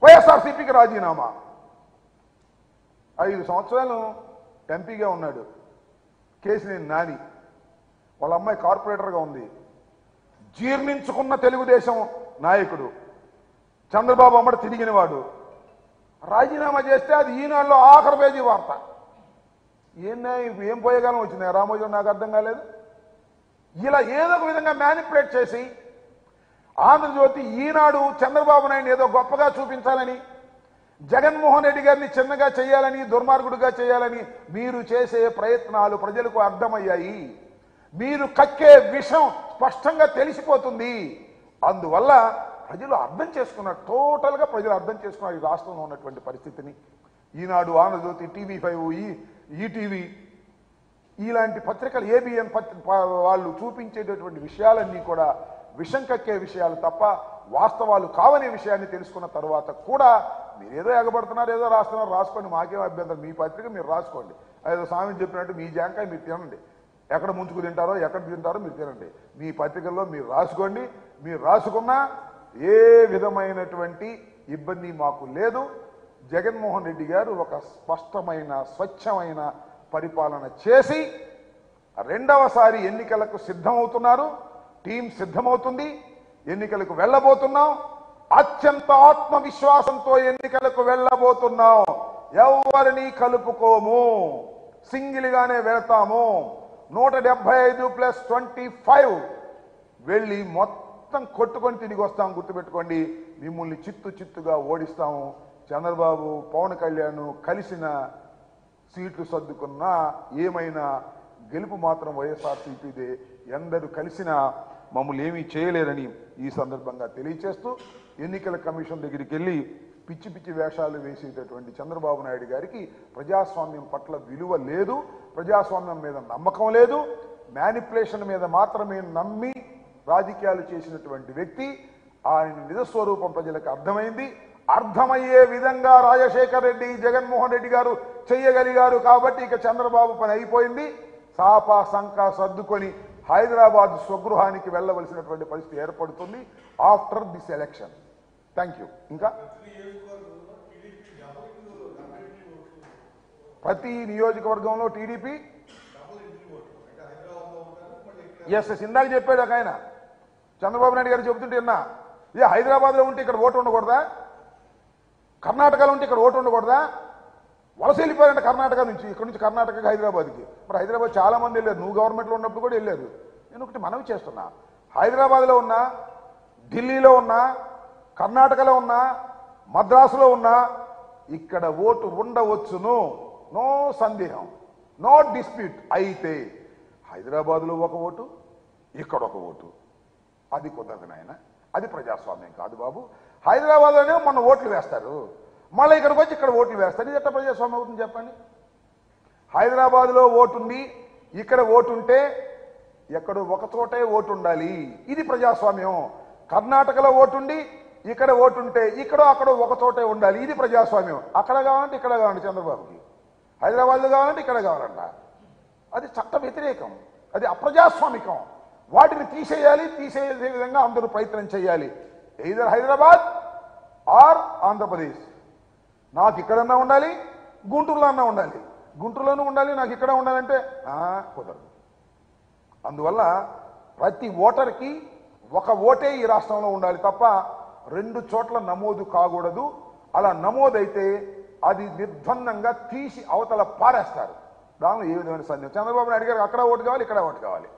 వైఎస్ఆర్సీపీకి రాజీనామా. 5 సంవత్సరాలు ఎంపీగా ఉన్నాడు కేసినేని నాని. వాళ్ళ అమ్మాయి కార్పొరేటర్గా ఉంది. జీర్ణించుకున్న తెలుగుదేశం నాయకుడు చంద్రబాబు అమ్మడు తిరిగినవాడు రాజీనామా చేస్తే అది ఈనాడులో ఆఖరి పేజీ వార్త. ఏం పోయేగాలం వచ్చింది రామోజీ, నాకు అర్థం కాలేదు. ఇలా ఏదో ఒక విధంగా మ్యానిపులేట్ చేసి ఆంధ్రజ్యోతి, ఈనాడు చంద్రబాబు నాయుడు ఏదో గొప్పగా చూపించాలని, జగన్మోహన్ రెడ్డి గారిని చిన్నగా చేయాలని, దుర్మార్గుడిగా చేయాలని మీరు చేసే ప్రయత్నాలు ప్రజలకు అర్థమయ్యాయి. మీరు కక్కే విషం స్పష్టంగా తెలిసిపోతుంది. అందువల్ల ప్రజలు అర్థం చేసుకున్నారు, టోటల్గా ప్రజలు అర్థం చేసుకున్నారు ఈ రాష్ట్రంలో ఉన్నటువంటి పరిస్థితిని. ఈనాడు, ఆంధ్రజ్యోతి, TV5, ఈటీవీ ఇలాంటి పత్రికలు, ABN వాళ్ళు చూపించేటటువంటి విషయాలన్నీ కూడా విషం కక్కే విషయాలు తప్ప వాస్తవాలు కావనే విషయాన్ని తెలుసుకున్న తర్వాత కూడా మీరేదో ఎగబడుతున్నారు, ఏదో రాస్తున్నారు, రాసుకోండి, మాకేం అభ్యంతరం. మీ పత్రిక మీరు రాసుకోండి. ఏదో స్వామి చెప్పినట్టు మీ జాంకాయ మీరు తినండి, ఎక్కడ ముంచుకు తింటారో ఎక్కడ తింటారో మీరు తినండి. మీ పత్రికల్లో మీరు రాసుకోండి. మీరు రాసుకున్నా ఏ విధమైనటువంటి ఇబ్బంది మాకు లేదు. జగన్మోహన్ రెడ్డి గారు ఒక స్పష్టమైన స్వచ్ఛమైన పరిపాలన చేసి రెండవసారి ఎన్నికలకు సిద్ధమవుతున్నారు. టీం సిద్ధమవుతుంది. ఎన్నికలకు వెళ్ళబోతున్నాం. అత్యంత ఆత్మవిశ్వాసంతో ఎన్నికలకు వెళ్ళబోతున్నాం. ఎవరిని కలుపుకోము, సింగిల్గానే వెళ్తాము. 175+25 వెళ్ళి మొత్తం కొట్టుకొని తిరిగి వస్తాం. గుర్తుపెట్టుకోండి, మిమ్మల్ని చిత్తుగా ఓడిస్తాము. చంద్రబాబు, పవన్ కళ్యాణ్ కలిసిన సీట్లు సర్దుకున్నా ఏమైనా గెలుపు మాత్రం వైఎస్ఆర్సీపీదే. ఎందరూ కలిసినా మమ్మల్ని ఏమీ చేయలేరని ఈ సందర్భంగా తెలియచేస్తూ, ఎన్నికల కమిషన్ దగ్గరికి వెళ్ళి పిచ్చి పిచ్చి వేషాలు వేసేటటువంటి చంద్రబాబు నాయుడు గారికి ప్రజాస్వామ్యం పట్ల విలువ లేదు, ప్రజాస్వామ్యం మీద నమ్మకం లేదు. మ్యానిపులేషన్ మీద మాత్రమే నమ్మి రాజకీయాలు చేసినటువంటి వ్యక్తి. ఆయన నిజస్వరూపం ప్రజలకు అర్థమైంది. అర్థమయ్యే విధంగా రాజశేఖర్ రెడ్డి, జగన్మోహన్ రెడ్డి గారు చెయ్యగలిగారు కాబట్టి ఇక చంద్రబాబు పని అయిపోయింది. సాపా సంకా సర్దుకొని హైదరాబాద్ స్వగృహానికి వెళ్ళవలసినటువంటి పరిస్థితి ఏర్పడుతుంది after this election. Thank you. ఇంకా ప్రతి నియోజకవర్గంలో టీడీపీ ఎస్ ఇందాక చెప్పాడు ఒక ఆయన, చంద్రబాబు నాయుడు గారు చెబుతుంటే విన్నా, హైదరాబాద్లో ఉంటే ఇక్కడ ఓటు ఉండకూడదా, కర్ణాటకలో ఉంటే ఇక్కడ ఓటు ఉండకూడదా, వలస వెళ్ళిపోయారంట కర్ణాటక నుంచి, ఇక్కడ నుంచి కర్ణాటకకి హైదరాబాద్కి. మరి హైదరాబాద్ చాలా మంది వెళ్ళారు, నువ్వు గవర్నమెంట్లో ఉన్నప్పుడు కూడా వెళ్ళారు. నేను ఒకటి మనవి చేస్తున్నా, హైదరాబాద్లో ఉన్నా, ఢిల్లీలో ఉన్నా, కర్ణాటకలో ఉన్నా, మద్రాసులో ఉన్నా ఇక్కడ ఓటు ఉండవచ్చును, నో సందేహం, నో డిస్ప్యూట్. అయితే హైదరాబాద్లో ఒక ఓటు, ఇక్కడ ఒక ఓటు, అది కుదరదు నాయన, అది ప్రజాస్వామ్యం కాదు బాబు. హైదరాబాద్లోనే మన ఓట్లు వేస్తారు, మళ్ళీ ఇక్కడికి వచ్చి ఇక్కడ ఓట్లు వేస్తారు. ఇది ఎట్లా ప్రజాస్వామ్యం అవుతుంది చెప్పండి? హైదరాబాద్లో ఓటుంది, ఇక్కడ ఓటుంటే ఎక్కడో ఒక చోటే ఓటు ఉండాలి, ఇది ప్రజాస్వామ్యం. కర్ణాటకలో ఓటుండి ఇక్కడ ఓటుంటే ఇక్కడో అక్కడో ఒక చోటే ఉండాలి, ఇది ప్రజాస్వామ్యం. అక్కడ కావాలంటే ఇక్కడ కావాలంటే చంద్రబాబుకి, హైదరాబాద్లో కావాలంటే ఇక్కడ కావాలంట. అది చట్ట వ్యతిరేకం, అది అప్రజాస్వామికం. వాటిని తీసేయాలి, తీసేసే విధంగా అందరూ ప్రయత్నం చేయాలి. Either Hyderabad are Andhra Pradesh. నాకు ఇక్కడన్నా ఉండాలి, గుంటూరులో అన్నా ఉండాలి, గుంటూరులోనూ ఉండాలి, నాకు ఇక్కడ ఉండాలంటే కుదరదు. అందువల్ల ప్రతి ఓటర్కి ఒక ఓటే ఈ రాష్ట్రంలో ఉండాలి తప్ప 2 చోట్ల నమోదు కాకూడదు. అలా నమోదైతే అది నిర్బంధంగా తీసి అవతల పారేస్తారు. దానిలో ఏ విధమైన సందేహం. చంద్రబాబు నాయుడు గారికి అక్కడ ఓటు కావాలి, ఇక్కడ ఓటు కావాలి.